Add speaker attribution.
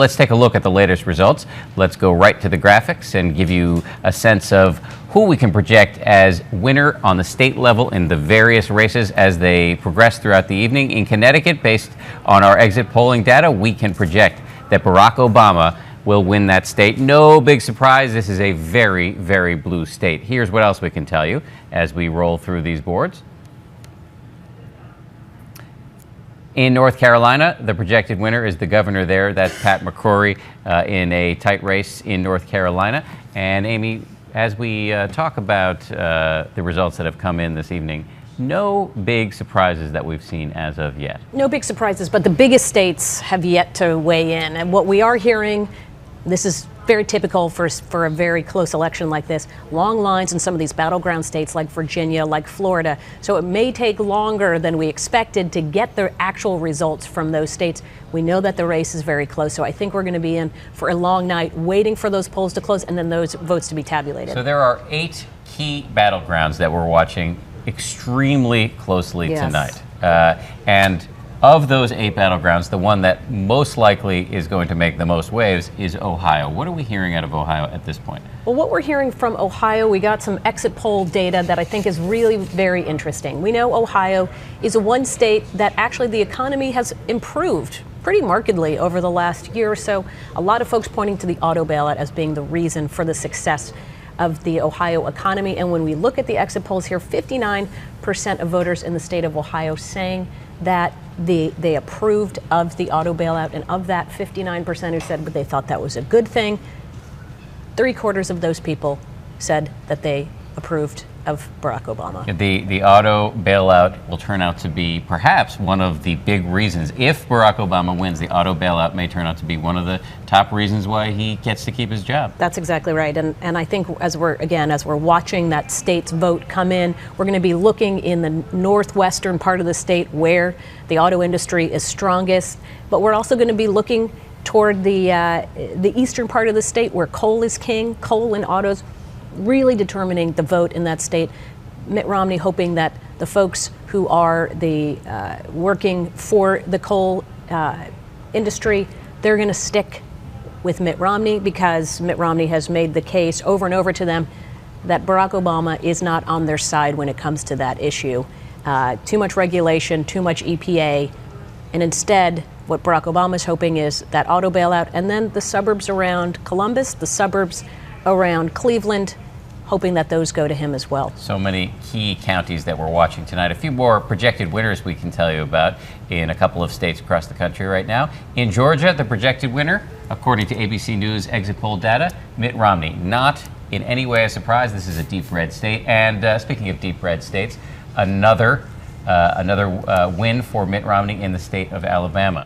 Speaker 1: Let's take a look at the latest results. Let's go right to the graphics and give you a sense of who we can project as winner on the state level in the various races as they progress throughout the evening. In Connecticut, based on our exit polling data, we can project that Barack Obama will win that state. No big surprise. This is a very, very blue state. Here's what else we can tell you as we roll through these boards. In North Carolina, the projected winner is the governor there. That's Pat McCrory in a tight race in North Carolina. And Amy, as we talk about the results that have come in this evening, no big surprises that we've seen as of yet.
Speaker 2: No big surprises, but the biggest states have yet to weigh in. And what we are hearing, this is very typical for a very close election like this, long lines in some of these battleground states like Virginia, like Florida. So it may take longer than we expected to get the actual results from those states. We know that the race is very close, so I think we're going to be in for a long night waiting for those polls to close and then those votes to be tabulated.
Speaker 1: So there are 8 key battlegrounds that we're watching extremely closely tonight. And of those 8 battlegrounds, the one that most likely is going to make the most waves is Ohio. What are we hearing out of Ohio at this point?
Speaker 2: Well, what we're hearing from Ohio, we got some exit poll data that I think is really very interesting. We know Ohio is one state that actually the economy has improved pretty markedly over the last year or so. A lot of folks pointing to the auto bailout as being the reason for the success of the Ohio economy. And when we look at the exit polls here, 59% of voters in the state of Ohio saying that they approved of the auto bailout, and of that 59% who said they thought that was a good thing, 3/4 of those people said that they approved of Barack Obama.
Speaker 1: The auto bailout will turn out to be perhaps one of the big reasons. If Barack Obama wins, the auto bailout may turn out to be one of the top reasons why he gets to keep his job.
Speaker 2: That's exactly right. And I think as we're watching that state's vote come in, we're going to be looking in the northwestern part of the state where the auto industry is strongest. But we're also going to be looking toward the eastern part of the state where coal is king, coal and autos really determining the vote in that state. Mitt Romney hoping that the folks who are working for the coal industry, they're going to stick with Mitt Romney because Mitt Romney has made the case over and over to them that Barack Obama is not on their side when it comes to that issue. Too much regulation, too much EPA, and instead what Barack Obama is hoping is that auto bailout and then the suburbs around Columbus, the suburbs around Cleveland, hoping that those go to him as well.
Speaker 1: So many key counties that we're watching tonight. A few more projected winners we can tell you about in a couple of states across the country right now. In Georgia, the projected winner, according to ABC News exit poll data, Mitt Romney. Not in any way a surprise. This is a deep red state. And speaking of deep red states, another win for Mitt Romney in the state of Alabama.